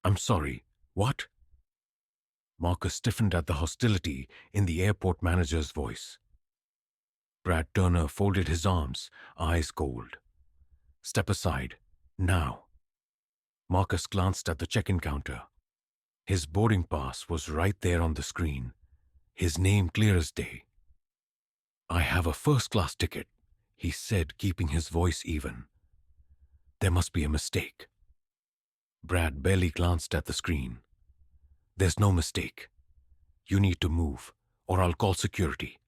I'm sorry. What? Marcus stiffened at the hostility in the airport manager's voice. Brad Turner folded his arms, eyes cold. Step aside. Now. Marcus glanced at the check-in counter. His boarding pass was right there on the screen, his name clear as day. I have a first-class ticket, he said, keeping his voice even. There must be a mistake. Brad barely glanced at the screen. There's no mistake. You need to move, or I'll call security.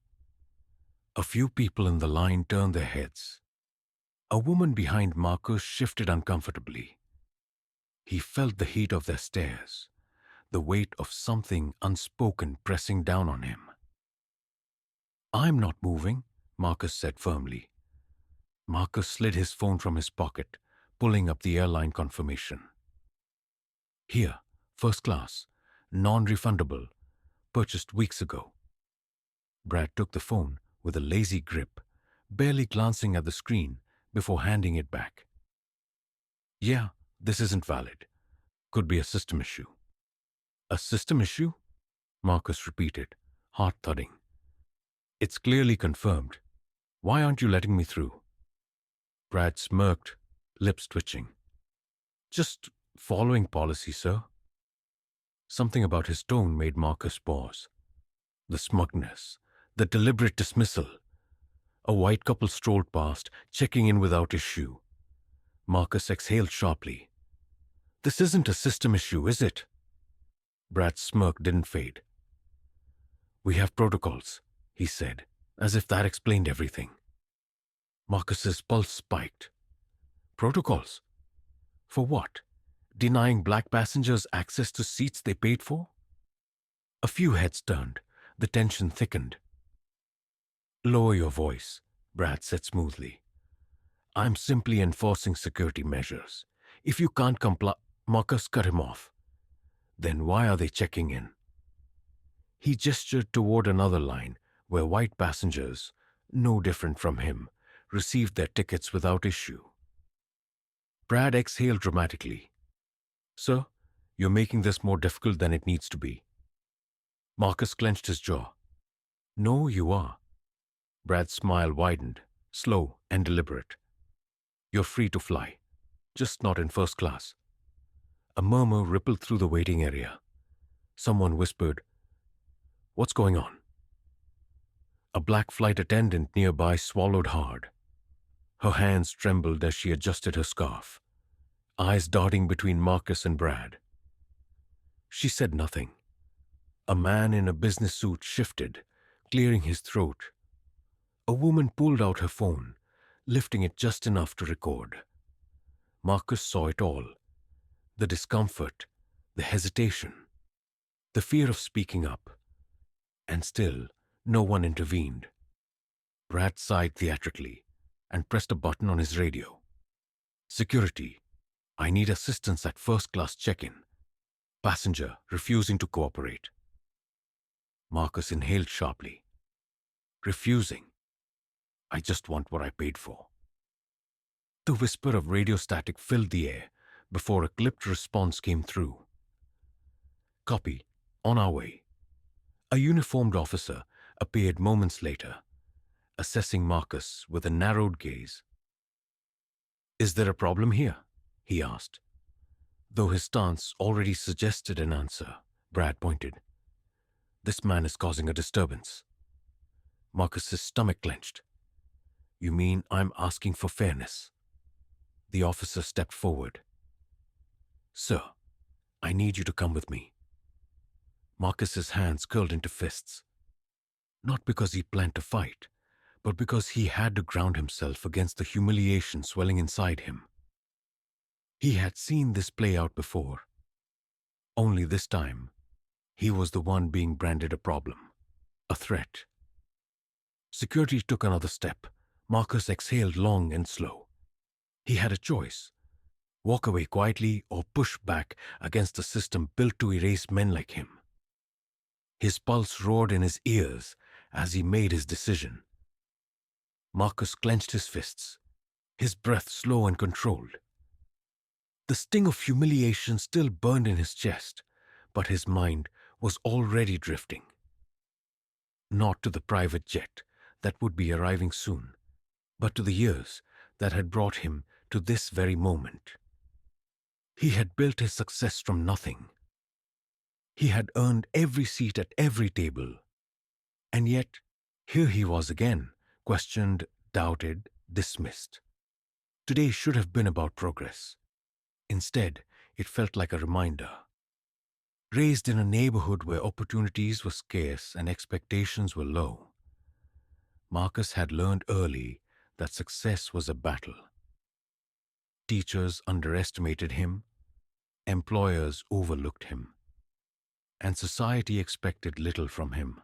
A few people in the line turned their heads. A woman behind Marcus shifted uncomfortably. He felt the heat of their stares, the weight of something unspoken pressing down on him. I'm not moving, Marcus said firmly. Marcus slid his phone from his pocket, pulling up the airline confirmation. Here, first class, non-refundable, purchased weeks ago. Brad took the phone with a lazy grip, barely glancing at the screen before handing it back. Yeah, this isn't valid. Could be a system issue. A system issue? Marcus repeated, heart thudding. It's clearly confirmed. Why aren't you letting me through? Brad smirked, lips twitching. Just following policy, sir. Something about his tone made Marcus pause. The smugness, the deliberate dismissal. A white couple strolled past, checking in without issue. Marcus exhaled sharply. This isn't a system issue, is it? Brad's smirk didn't fade. We have protocols, he said, as if that explained everything. Marcus's pulse spiked. Protocols? For what? Denying black passengers access to seats they paid for? A few heads turned. The tension thickened. Lower your voice, Brad said smoothly. I'm simply enforcing security measures. If you can't comply, Marcus cut him off. Then why are they checking in? He gestured toward another line where white passengers, no different from him, received their tickets without issue. Brad exhaled dramatically. Sir, you're making this more difficult than it needs to be. Marcus clenched his jaw. No, you are. Brad's smile widened, slow and deliberate. You're free to fly, just not in first class. A murmur rippled through the waiting area. Someone whispered, What's going on? A black flight attendant nearby swallowed hard. Her hands trembled as she adjusted her scarf, eyes darting between Marcus and Brad. She said nothing. A man in a business suit shifted, clearing his throat. A woman pulled out her phone, lifting it just enough to record. Marcus saw it all. The discomfort, the hesitation, the fear of speaking up. And still, no one intervened. Brad sighed theatrically and pressed a button on his radio. Security. I need assistance at first-class check-in. Passenger refusing to cooperate. Marcus inhaled sharply. Refusing. I just want what I paid for. The whisper of radio static filled the air before a clipped response came through. Copy. On our way. A uniformed officer appeared moments later, assessing Marcus with a narrowed gaze. Is there a problem here? He asked. Though his stance already suggested an answer, Brad pointed. This man is causing a disturbance. Marcus's stomach clenched. You mean I'm asking for fairness? The officer stepped forward. Sir, I need you to come with me. Marcus's hands curled into fists. Not because he planned to fight, but because he had to ground himself against the humiliation swelling inside him. He had seen this play out before. Only this time, he was the one being branded a problem, a threat. Security took another step. Marcus exhaled long and slow. He had a choice. Walk away quietly or push back against a system built to erase men like him. His pulse roared in his ears as he made his decision. Marcus clenched his fists, his breath slow and controlled. The sting of humiliation still burned in his chest, but his mind was already drifting. Not to the private jet that would be arriving soon, but to the years that had brought him to this very moment. He had built his success from nothing. He had earned every seat at every table. And yet, here he was again, questioned, doubted, dismissed. Today should have been about progress. Instead, it felt like a reminder. Raised in a neighborhood where opportunities were scarce and expectations were low, Marcus had learned early that success was a battle. Teachers underestimated him, employers overlooked him, and society expected little from him.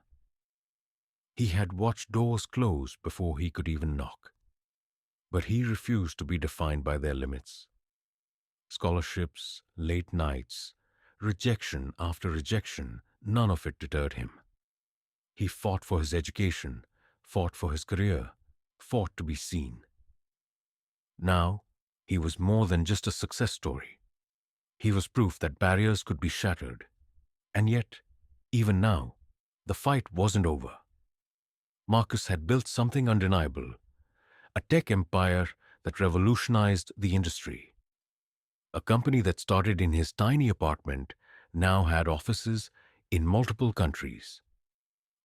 He had watched doors close before he could even knock, but he refused to be defined by their limits. Scholarships, late nights, rejection after rejection, none of it deterred him. He fought for his education, fought for his career, fought to be seen. Now, he was more than just a success story. He was proof that barriers could be shattered. And yet, even now, the fight wasn't over. Marcus had built something undeniable, a tech empire that revolutionized the industry. A company that started in his tiny apartment now had offices in multiple countries.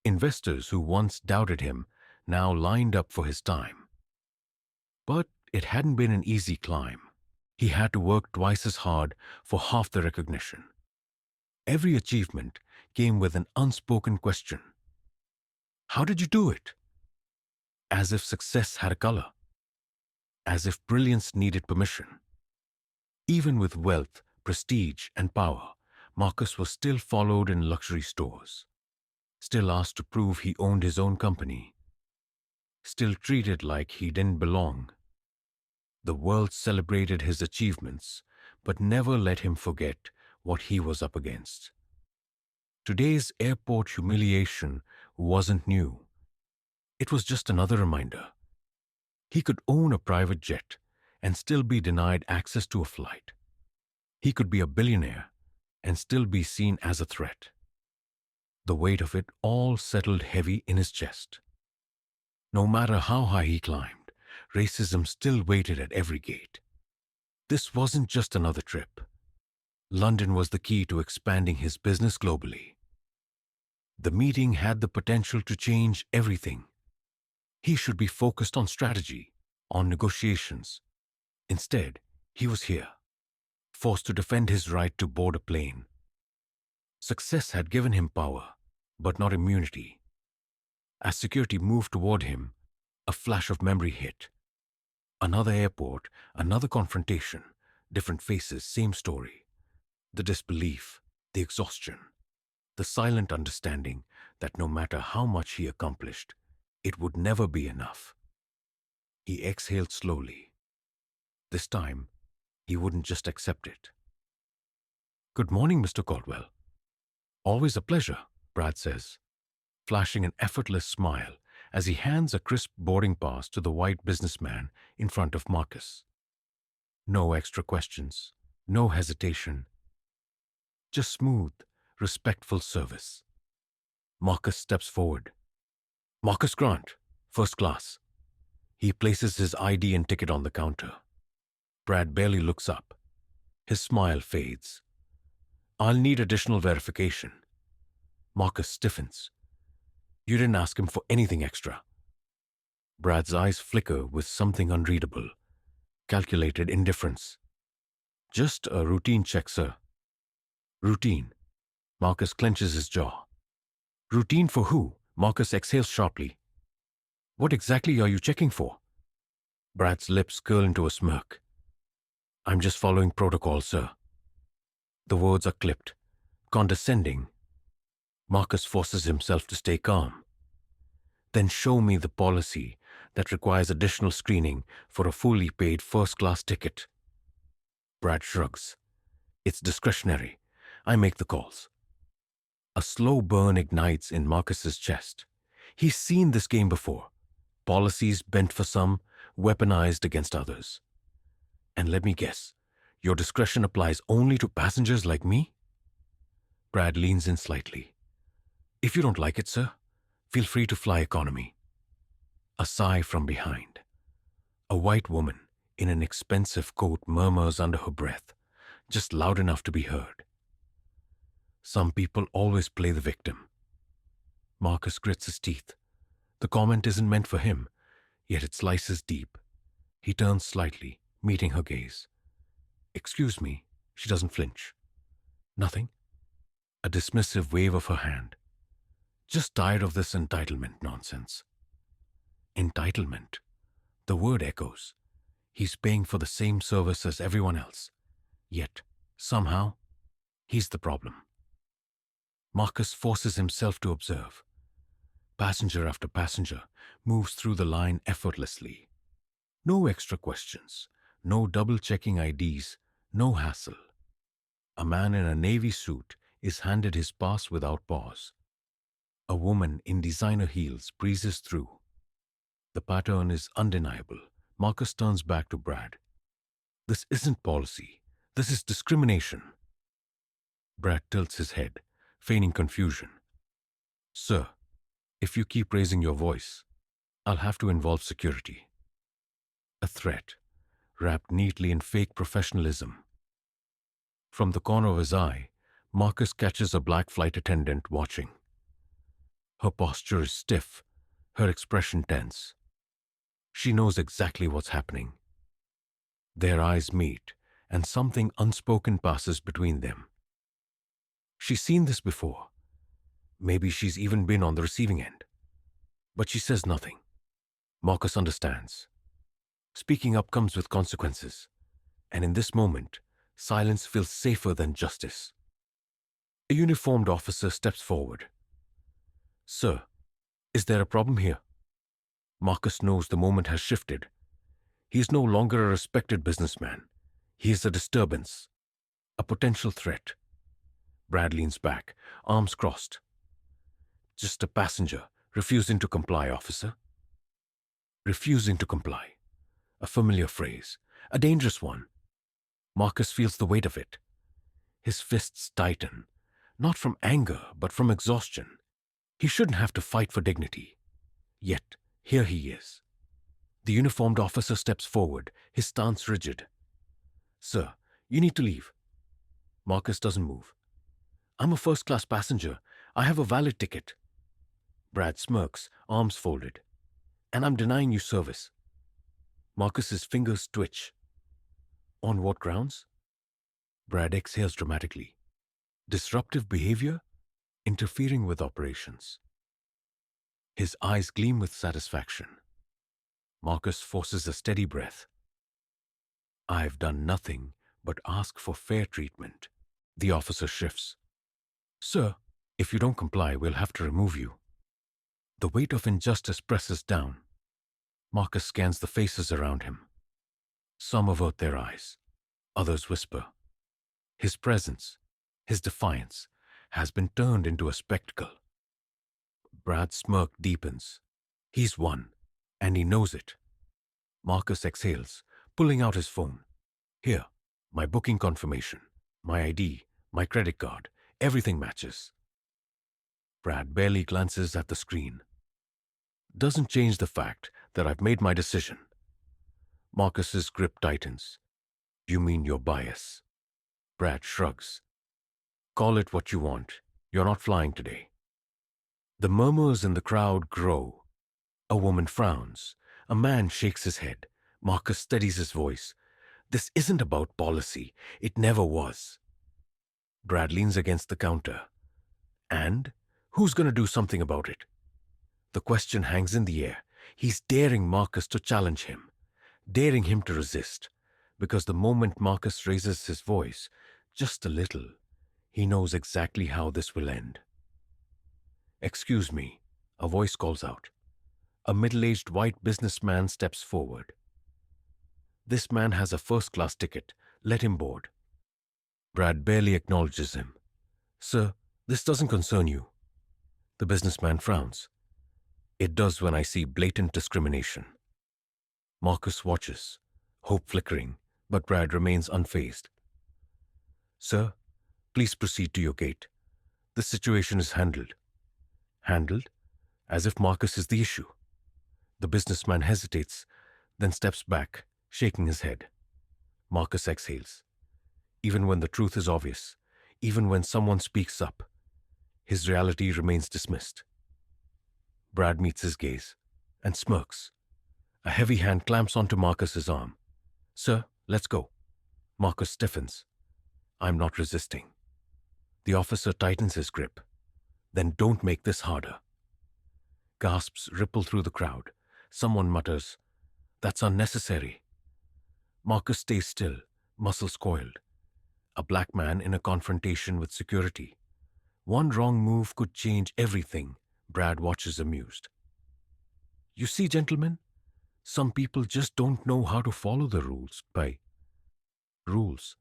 Investors who once doubted him now lined up for his time. But it hadn't been an easy climb. He had to work twice as hard for half the recognition. Every achievement came with an unspoken question. How did you do it? As if success had a color. As if brilliance needed permission. Even with wealth, prestige, and power, Marcus was still followed in luxury stores, still asked to prove he owned his own company, still treated like he didn't belong. The world celebrated his achievements, but never let him forget what he was up against. Today's airport humiliation wasn't new. It was just another reminder. He could own a private jet and still be denied access to a flight. He could be a billionaire and still be seen as a threat. The weight of it all settled heavy in his chest. No matter how high he climbed, racism still waited at every gate. This wasn't just another trip. London was the key to expanding his business globally. The meeting had the potential to change everything. He should be focused on strategy, on negotiations. Instead, he was here, forced to defend his right to board a plane. Success had given him power, but not immunity. As security moved toward him, a flash of memory hit. Another airport, another confrontation, different faces, same story. The disbelief, the exhaustion, the silent understanding that no matter how much he accomplished, it would never be enough. He exhaled slowly. This time, he wouldn't just accept it. "Good morning, Mr. Caldwell." "Always a pleasure," Brad says, flashing an effortless smile as he hands a crisp boarding pass to the white businessman in front of Marcus. No extra questions, no hesitation. Just smooth, respectful service. Marcus steps forward. "Marcus Grant, first class." He places his ID and ticket on the counter. Brad barely looks up. His smile fades. "I'll need additional verification." Marcus stiffens. "You didn't ask him for anything extra." Brad's eyes flicker with something unreadable. Calculated indifference. "Just a routine check, sir." "Routine." Marcus clenches his jaw. "Routine for who?" Marcus exhales sharply. "What exactly are you checking for?" Brad's lips curl into a smirk. "I'm just following protocol, sir." The words are clipped, condescending. Marcus forces himself to stay calm. "Then show me the policy that requires additional screening for a fully paid first-class ticket." Brad shrugs. "It's discretionary. I make the calls." A slow burn ignites in Marcus's chest. He's seen this game before. Policies bent for some, weaponized against others. And let me guess, Your discretion applies only to passengers like me? Brad leans in slightly. If you don't like it, sir, feel free to fly economy. A sigh from behind. A white woman in an expensive coat murmurs under her breath, just loud enough to be heard. Some people always play the victim. Marcus grits his teeth. The comment isn't meant for him, yet it slices deep. He turns slightly, meeting her gaze. Excuse me, she doesn't flinch. Nothing? A dismissive wave of her hand. Just tired of this entitlement nonsense. Entitlement. The word echoes. He's paying for the same service as everyone else. Yet, somehow, he's the problem. Marcus forces himself to observe. Passenger after passenger moves through the line effortlessly. No extra questions, no double-checking IDs, no hassle. A man in a navy suit is handed his pass without pause. A woman in designer heels breezes through. The pattern is undeniable. Marcus turns back to Brad. This isn't policy. This is discrimination. Brad tilts his head, feigning confusion. Sir, if you keep raising your voice, I'll have to involve security. A threat, wrapped neatly in fake professionalism. From the corner of his eye, Marcus catches a black flight attendant watching. Her posture is stiff, her expression tense. She knows exactly what's happening. Their eyes meet, and something unspoken passes between them. She's seen this before. Maybe she's even been on the receiving end. But she says nothing. Marcus understands. Speaking up comes with consequences, and in this moment, silence feels safer than justice. A uniformed officer steps forward. Sir, is there a problem here? Marcus knows the moment has shifted. He is no longer a respected businessman. He is a disturbance, a potential threat. Brad leans back, arms crossed. Just a passenger, refusing to comply, officer. Refusing to comply. A familiar phrase, a dangerous one. Marcus feels the weight of it. His fists tighten, not from anger, but from exhaustion. He shouldn't have to fight for dignity. Yet, here he is. The uniformed officer steps forward, his stance rigid. Sir, you need to leave. Marcus doesn't move. I'm a first-class passenger. I have a valid ticket. Brad smirks, arms folded. And I'm denying you service. Marcus's fingers twitch. On what grounds? Brad exhales dramatically. Disruptive behavior? Interfering with operations. His eyes gleam with satisfaction. Marcus forces a steady breath. I've done nothing but ask for fair treatment. The officer shifts. Sir, if you don't comply, we'll have to remove you. The weight of injustice presses down. Marcus scans the faces around him. Some avert their eyes. Others whisper. His presence, his defiance, has been turned into a spectacle. Brad's smirk deepens. He's won, and he knows it. Marcus exhales, pulling out his phone. Here, my booking confirmation, my ID, my credit card, everything matches. Brad barely glances at the screen. Doesn't change the fact that I've made my decision. Marcus's grip tightens. You mean your bias? Brad shrugs. Call it what you want. You're not flying today. The murmurs in the crowd grow. A woman frowns. A man shakes his head. Marcus steadies his voice. This isn't about policy. It never was. Brad leans against the counter. And? Who's going to do something about it? The question hangs in the air. He's daring Marcus to challenge him. Daring him to resist. Because the moment Marcus raises his voice, just a little, he knows exactly how this will end. Excuse me, a voice calls out. A middle-aged white businessman steps forward. This man has a first-class ticket. Let him board. Brad barely acknowledges him. Sir, this doesn't concern you. The businessman frowns. It does when I see blatant discrimination. Marcus watches, hope flickering, But Brad remains unfazed. Sir, please proceed to your gate. The situation is handled. Handled? As if Marcus is the issue. The businessman hesitates, then steps back, shaking his head. Marcus exhales. Even when the truth is obvious, even when someone speaks up, his reality remains dismissed. Brad meets his gaze and smirks. A heavy hand clamps onto Marcus's arm. Sir, let's go. Marcus stiffens. I'm not resisting. The officer tightens his grip. Then don't make this harder. Gasps ripple through the crowd. Someone mutters, That's unnecessary. Marcus stays still, muscles coiled. A black man in a confrontation with security. One wrong move could change everything. Brad watches amused. You see, gentlemen, some people just don't know how to follow the rules. By rules,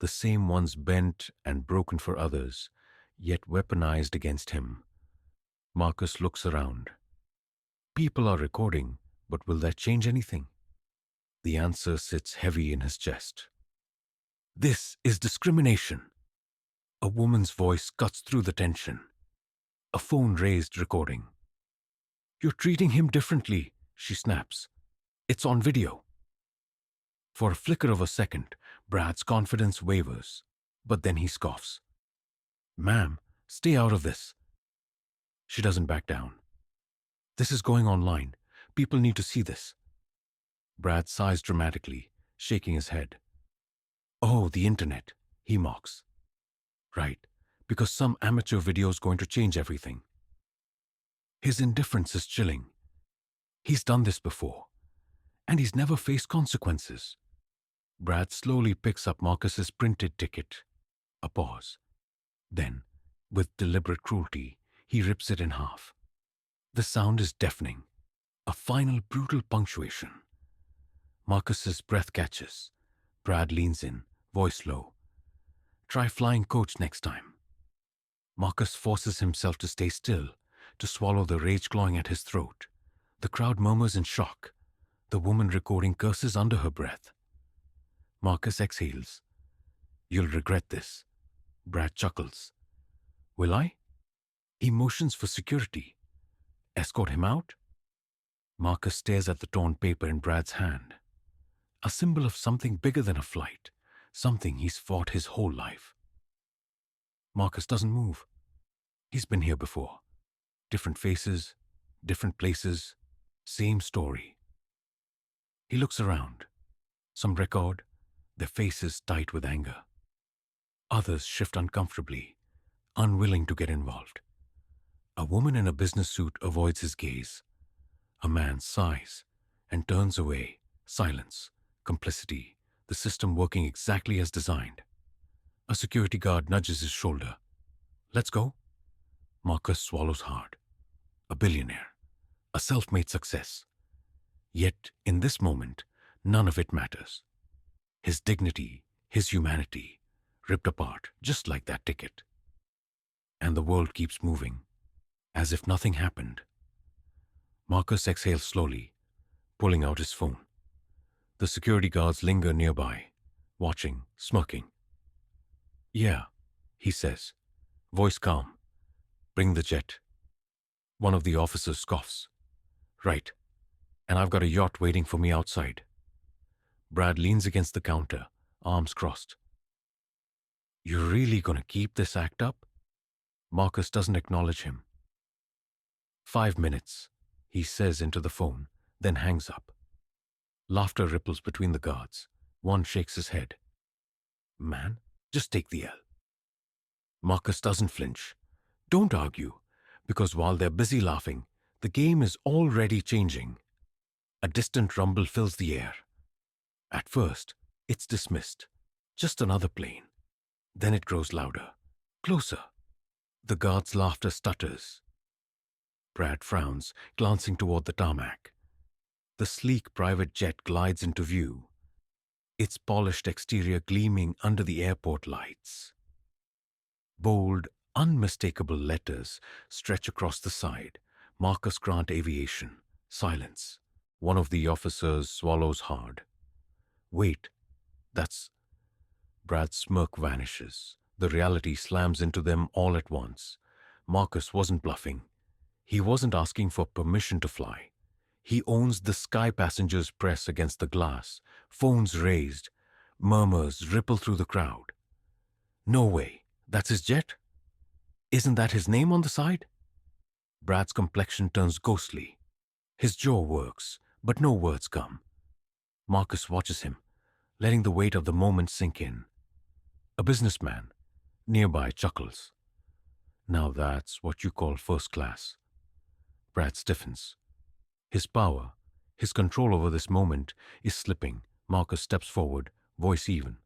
the same ones bent and broken for others, yet weaponized against him. Marcus looks around. People are recording, but will that change anything? The answer sits heavy in his chest. This is discrimination. A woman's voice cuts through the tension. A phone raised recording. You're treating him differently, she snaps. It's on video. For a flicker of a second, Brad's confidence wavers, but then he scoffs. Ma'am, stay out of this. She doesn't back down. This is going online. People need to see this. Brad sighs dramatically, shaking his head. Oh, the internet, he mocks. Right, because some amateur video is going to change everything. His indifference is chilling. He's done this before, and he's never faced consequences. Brad slowly picks up Marcus's printed ticket. A pause. Then, with deliberate cruelty, he rips it in half. The sound is deafening. A final brutal punctuation. Marcus's breath catches. Brad leans in, voice low. Try flying coach next time. Marcus forces himself to stay still, to swallow the rage clawing at his throat. The crowd murmurs in shock. The woman recording curses under her breath. Marcus exhales. You'll regret this. Brad chuckles. Will I? He motions for security. Escort him out? Marcus stares at the torn paper in Brad's hand. A symbol of something bigger than a flight, something he's fought his whole life. Marcus doesn't move. He's been here before. Different faces, different places, same story. He looks around. Some record, their faces tight with anger. Others shift uncomfortably, unwilling to get involved. A woman in a business suit avoids his gaze. A man sighs and turns away. Silence, complicity, the system working exactly as designed. A security guard nudges his shoulder. Let's go. Marcus swallows hard. A billionaire. A self-made success. Yet, in this moment, none of it matters. His dignity, his humanity, ripped apart just like that ticket. And the world keeps moving, as if nothing happened. Marcus exhales slowly, pulling out his phone. The security guards linger nearby, watching, smirking. Yeah, he says, voice calm. Bring the jet. One of the officers scoffs. Right, and I've got a yacht waiting for me outside. Brad leans against the counter, arms crossed. You're really gonna keep this act up? Marcus doesn't acknowledge him. 5 minutes, he says into the phone, then hangs up. Laughter ripples between the guards. One shakes his head. Man, just take the L. Marcus doesn't flinch. Don't argue, because while they're busy laughing, the game is already changing. A distant rumble fills the air. At first, it's dismissed. Just another plane. Then it grows louder, closer. The guard's laughter stutters. Brad frowns, glancing toward the tarmac. The sleek private jet glides into view, its polished exterior gleaming under the airport lights. Bold, unmistakable letters stretch across the side. Marcus Grant Aviation. Silence. One of the officers swallows hard. Wait, That's... Brad's smirk vanishes. The reality slams into them all at once. Marcus wasn't bluffing. He wasn't asking for permission to fly. He owns the sky. Passengers press against the glass, phones raised, murmurs ripple through the crowd. No way, that's his jet? Isn't that his name on the side? Brad's complexion turns ghostly. His jaw works, but no words come. Marcus watches him, letting the weight of the moment sink in. A businessman nearby chuckles. Now that's what you call first class. Brad stiffens. His power, his control over this moment is slipping. Marcus steps forward, voice even.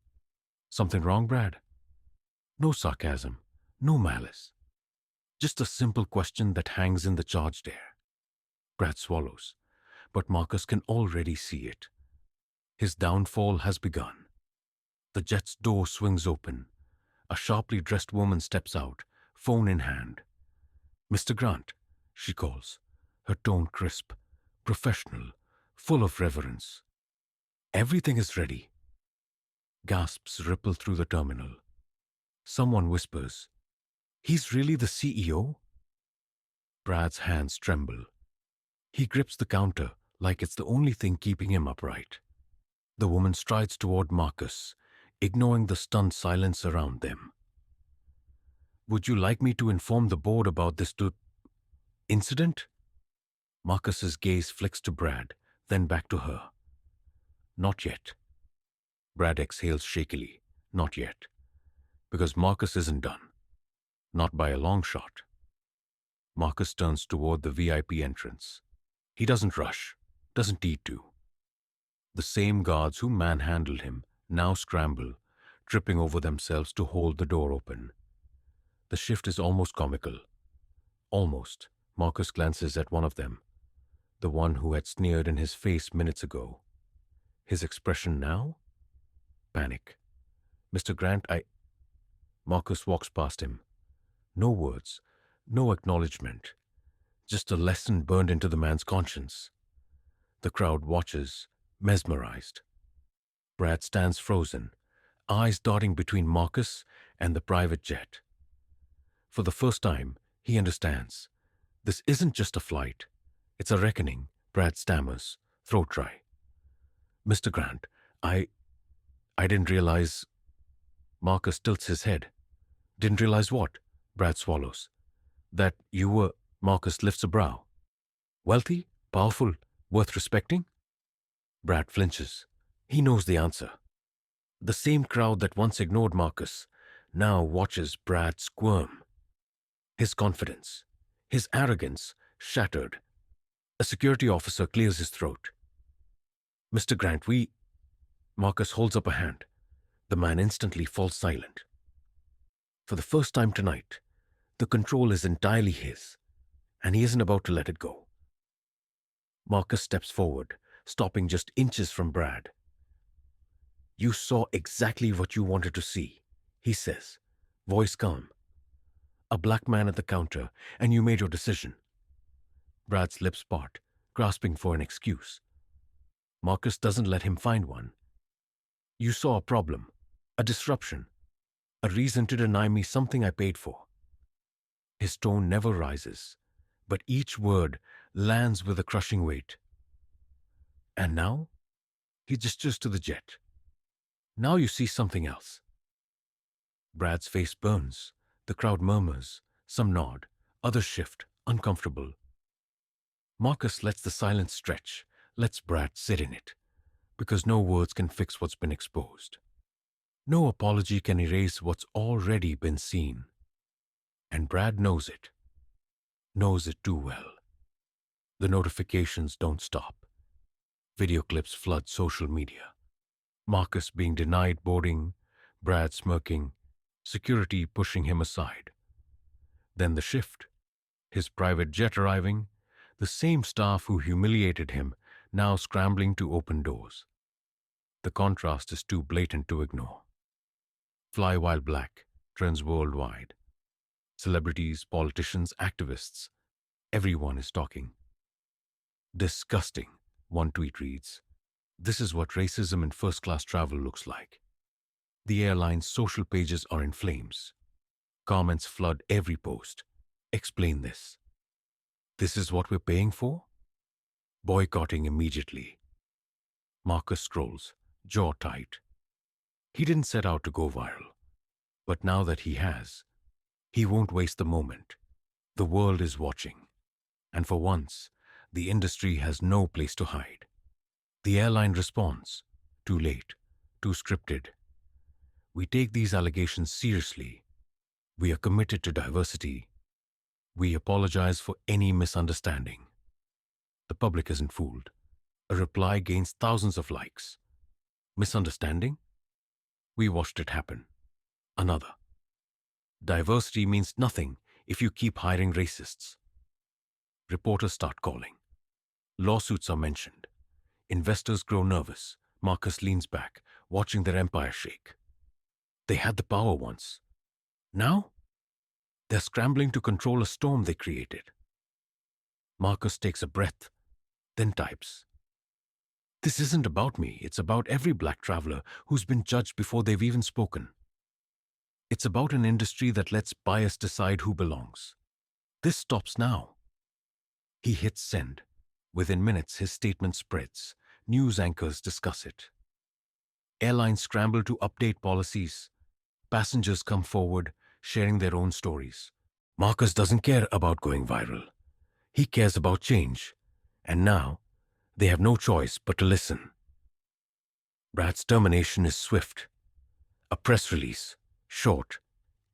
Something wrong, Brad? No sarcasm, no malice. Just a simple question that hangs in the charged air. Brad swallows, but Marcus can already see it. His downfall has begun. The jet's door swings open. A sharply dressed woman steps out, phone in hand. Mr. Grant, she calls, her tone crisp, professional, full of reverence. Everything is ready. Gasps ripple through the terminal. Someone whispers, "He's really the CEO?" Brad's hands tremble. He grips the counter like it's the only thing keeping him upright. The woman strides toward Marcus, ignoring the stunned silence around them. "Would you like me to inform the board about this incident?" Marcus's gaze flicks to Brad, then back to her. "Not yet." Brad exhales shakily. Not yet. Because Marcus isn't done. Not by a long shot. Marcus turns toward the VIP entrance. He doesn't rush, doesn't need to. The same guards who manhandled him now scramble, tripping over themselves to hold the door open. The shift is almost comical. Almost. Marcus glances at one of them, the one who had sneered in his face minutes ago. His expression now? Panic. "Mr. Grant, Marcus walks past him. No words, no acknowledgement. Just a lesson burned into the man's conscience. The crowd watches, mesmerized. Brad stands frozen, eyes darting between Marcus and the private jet. For the first time, he understands. This isn't just a flight. It's a reckoning. Brad stammers, throat dry. "Mr. Grant, I didn't realize..." Marcus tilts his head. "Didn't realize what?" Brad swallows. "That you were..." Marcus lifts a brow. "Wealthy? Powerful? Worth respecting?" Brad flinches. He knows the answer. The same crowd that once ignored Marcus now watches Brad squirm. His confidence, his arrogance shattered. A security officer clears his throat. "Mr. Grant, we..." Marcus holds up a hand. The man instantly falls silent. For the first time tonight, the control is entirely his, and he isn't about to let it go. Marcus steps forward, stopping just inches from Brad. "You saw exactly what you wanted to see," he says, voice calm. "A black man at the counter, and you made your decision." Brad's lips part, grasping for an excuse. Marcus doesn't let him find one. "You saw a problem, a disruption, a reason to deny me something I paid for." His tone never rises, but each word lands with a crushing weight. "And now?" He gestures to the jet. "Now you see something else." Brad's face burns. The crowd murmurs. Some nod. Others shift, uncomfortable. Marcus lets the silence stretch, lets Brad sit in it, because no words can fix what's been exposed. No apology can erase what's already been seen. And Brad knows it. Knows it too well. The notifications don't stop. Video clips flood social media. Marcus being denied boarding, Brad smirking, security pushing him aside. Then the shift. His private jet arriving, the same staff who humiliated him now scrambling to open doors. The contrast is too blatant to ignore. Fly While Black trends worldwide. Celebrities, politicians, activists, everyone is talking. "Disgusting," one tweet reads. This is what racism in first-class travel looks like. The airline's social pages are in flames. Comments flood every post. Explain this. This is what we're paying for? Boycotting immediately. Marcus scrolls, jaw tight. He didn't set out to go viral. But now that he has, he won't waste the moment. The world is watching. And for once, the industry has no place to hide. The airline responds. Too late. Too scripted. We take these allegations seriously. We are committed to diversity. We apologize for any misunderstanding. The public isn't fooled. A reply gains thousands of likes. Misunderstanding? We watched it happen. Another. Diversity means nothing if you keep hiring racists. Reporters start calling. Lawsuits are mentioned. Investors grow nervous. Marcus leans back, watching their empire shake. They had the power once. Now? They're scrambling to control a storm they created. Marcus takes a breath, then types. This isn't about me. It's about every black traveler who's been judged before they've even spoken. It's about an industry that lets bias decide who belongs. This stops now. He hits send. Within minutes, his statement spreads. News anchors discuss it. Airlines scramble to update policies. Passengers come forward, sharing their own stories. Marcus doesn't care about going viral. He cares about change. And now, they have no choice but to listen. Brad's termination is swift. A press release, short,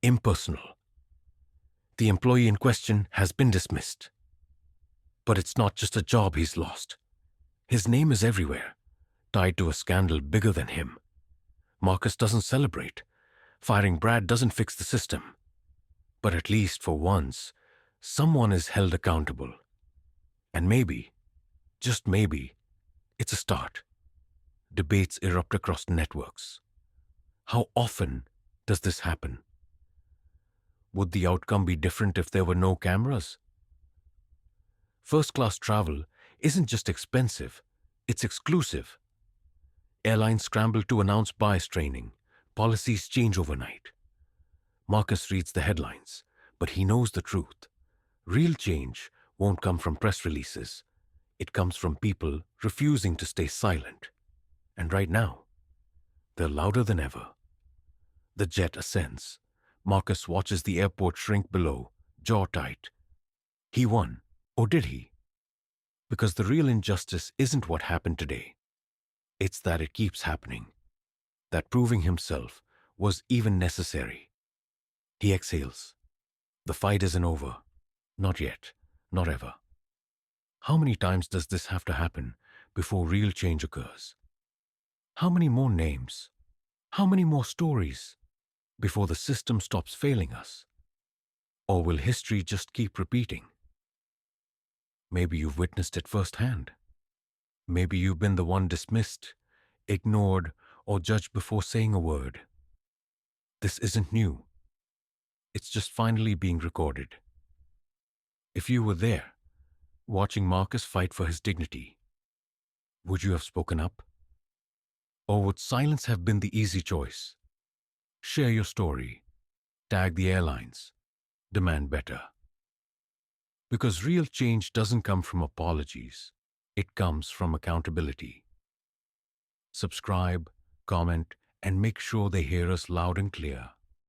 impersonal. The employee in question has been dismissed. But it's not just a job he's lost. His name is everywhere, tied to a scandal bigger than him. Marcus doesn't celebrate. Firing Brad doesn't fix the system. But at least for once, someone is held accountable. And maybe, just maybe, it's a start. Debates erupt across networks. How often does this happen? Would the outcome be different if there were no cameras? First-class travel isn't just expensive, it's exclusive. Airlines scramble to announce bias training. Policies change overnight. Marcus reads the headlines, but he knows the truth. Real change won't come from press releases. It comes from people refusing to stay silent. And right now, they're louder than ever. The jet ascends. Marcus watches the airport shrink below, jaw tight. He won, or did he? Because the real injustice isn't what happened today. It's that it keeps happening. That proving himself was even necessary. He exhales. The fight isn't over. Not yet. Not ever. How many times does this have to happen before real change occurs? How many more names? How many more stories before the system stops failing us? Or will history just keep repeating? Maybe you've witnessed it firsthand. Maybe you've been the one dismissed, ignored, or judged before saying a word. This isn't new. It's just finally being recorded. If you were there, watching Marcus fight for his dignity, would you have spoken up? Or would silence have been the easy choice? Share your story. Tag the airlines. Demand better. Because real change doesn't come from apologies. It comes from accountability. Subscribe, comment, and make sure they hear us loud and clear.